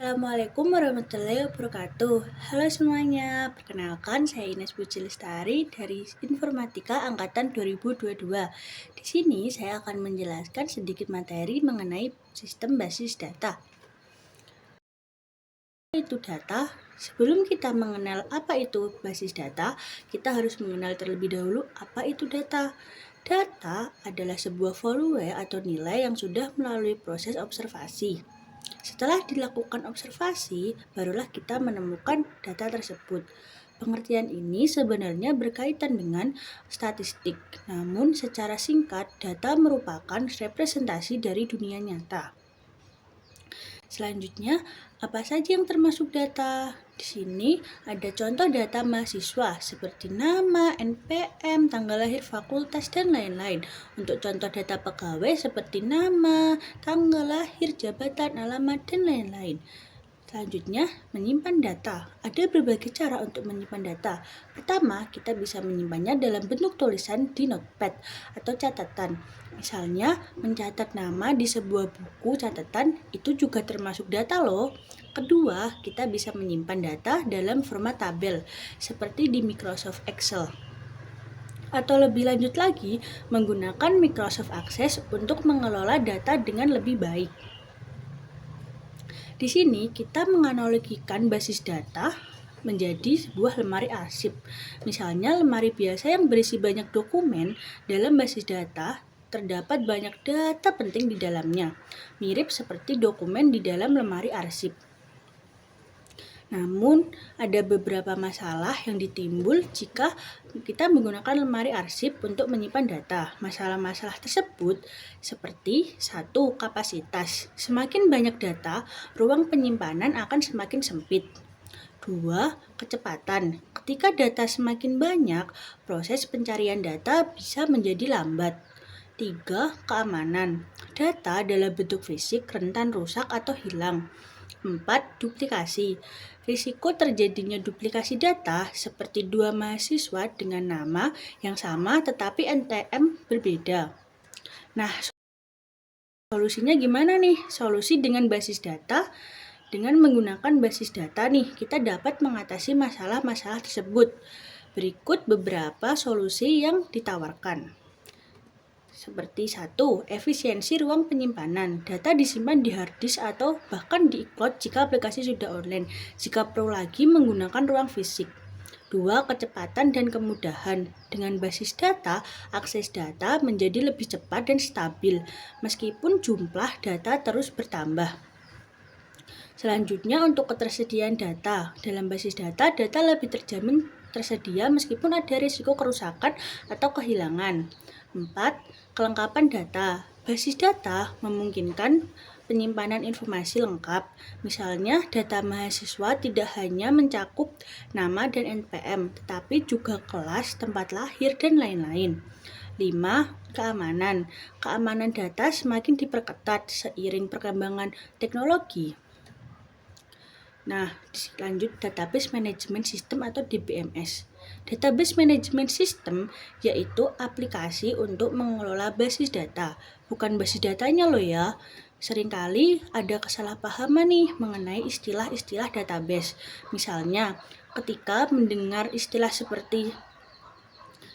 Assalamualaikum warahmatullahi wabarakatuh. Halo semuanya, perkenalkan saya Ines Puji Lestari dari Informatika Angkatan 2022. Di sini saya akan menjelaskan sedikit materi mengenai sistem basis data. Itu data. Sebelum kita mengenal apa itu basis data, kita harus mengenal terlebih dahulu apa itu data. Data adalah sebuah volume atau nilai yang sudah melalui proses observasi. Setelah dilakukan observasi, barulah kita menemukan data tersebut. Pengertian ini sebenarnya berkaitan dengan statistik, namun secara singkat, data merupakan representasi dari dunia nyata. Selanjutnya, apa saja yang termasuk data? Di sini ada contoh data mahasiswa seperti nama, NPM, tanggal lahir fakultas, dan lain-lain. Untuk contoh data pegawai seperti nama, tanggal lahir, jabatan, alamat, dan lain-lain. Selanjutnya, menyimpan data. Ada berbagai cara untuk menyimpan data. Pertama, kita bisa menyimpannya dalam bentuk tulisan di notepad atau catatan. Misalnya, mencatat nama di sebuah buku catatan itu juga termasuk data loh. Kedua, kita bisa menyimpan data dalam format tabel, seperti di Microsoft Excel. Atau lebih lanjut lagi, menggunakan Microsoft Access untuk mengelola data dengan lebih baik. Di sini kita menganalogikan basis data menjadi sebuah lemari arsip. Misalnya lemari biasa yang berisi banyak dokumen, dalam basis data terdapat banyak data penting di dalamnya, mirip seperti dokumen di dalam lemari arsip. Namun, ada beberapa masalah yang ditimbul jika kita menggunakan lemari arsip untuk menyimpan data. Masalah-masalah tersebut seperti 1. Kapasitas. Semakin banyak data, ruang penyimpanan akan semakin sempit. 2. Kecepatan. Ketika data semakin banyak, proses pencarian data bisa menjadi lambat. 3. Keamanan. Data dalam bentuk fisik rentan rusak atau hilang. 4. Duplikasi. Risiko terjadinya duplikasi data seperti dua mahasiswa dengan nama yang sama tetapi NPM berbeda. Nah, solusinya gimana nih? Solusi dengan basis data. Dengan menggunakan basis data nih, kita dapat mengatasi masalah-masalah tersebut. Berikut beberapa solusi yang ditawarkan. Seperti 1. Efisiensi ruang penyimpanan. Data disimpan di hard disk atau bahkan di cloud jika aplikasi sudah online, jika perlu lagi menggunakan ruang fisik. 2. Kecepatan dan kemudahan. Dengan basis data, akses data menjadi lebih cepat dan stabil, meskipun jumlah data terus bertambah. Selanjutnya untuk ketersediaan data. Dalam basis data, data lebih terjamin tersedia meskipun ada risiko kerusakan atau kehilangan. 4. Kelengkapan data. Basis data memungkinkan penyimpanan informasi lengkap. Misalnya, data mahasiswa tidak hanya mencakup nama dan NPM, tetapi juga kelas, tempat lahir, dan lain-lain. 5. Keamanan. Keamanan data semakin diperketat seiring perkembangan teknologi. Nah, lanjut Database Management System atau DBMS. Database Management System yaitu aplikasi untuk mengelola basis data, bukan basis datanya loh ya. Seringkali ada kesalahpahaman nih mengenai istilah-istilah database. Misalnya, ketika mendengar istilah seperti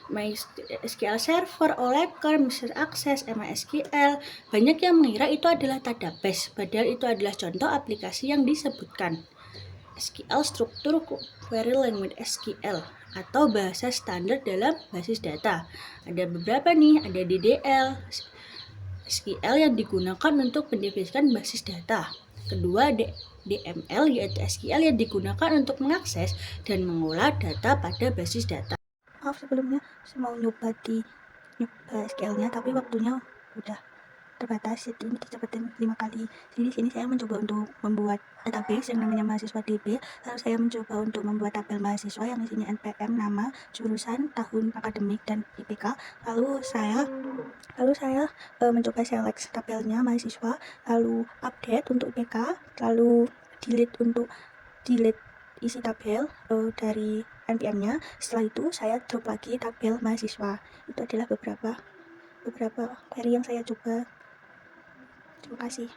MySQL Server, Oracle, Microsoft Access, MySQL, banyak yang mengira itu adalah database, padahal itu adalah contoh aplikasi yang disebutkan. SQL Structure Query Language SQL atau bahasa standar dalam basis data. Ada beberapa nih, ada DDL, SQL yang digunakan untuk mendefinisikan basis data. Kedua, DML yaitu SQL yang digunakan untuk mengakses dan mengolah data pada basis data. Maaf sebelumnya, saya mau nyoba SQL-nya, tapi waktunya udah terbatas, jadi ini dicepetin 5 kali. Jadi di sini saya mencoba untuk membuat database yang namanya mahasiswa DB, lalu saya mencoba untuk membuat tabel mahasiswa yang isinya NPM, nama, jurusan, tahun akademik, dan IPK. Lalu saya mencoba select tabelnya mahasiswa, lalu update untuk IPK, lalu delete isi tabel dari NPM-nya. Setelah itu saya drop lagi tabel mahasiswa. Itu adalah beberapa query yang saya coba. Terima kasih.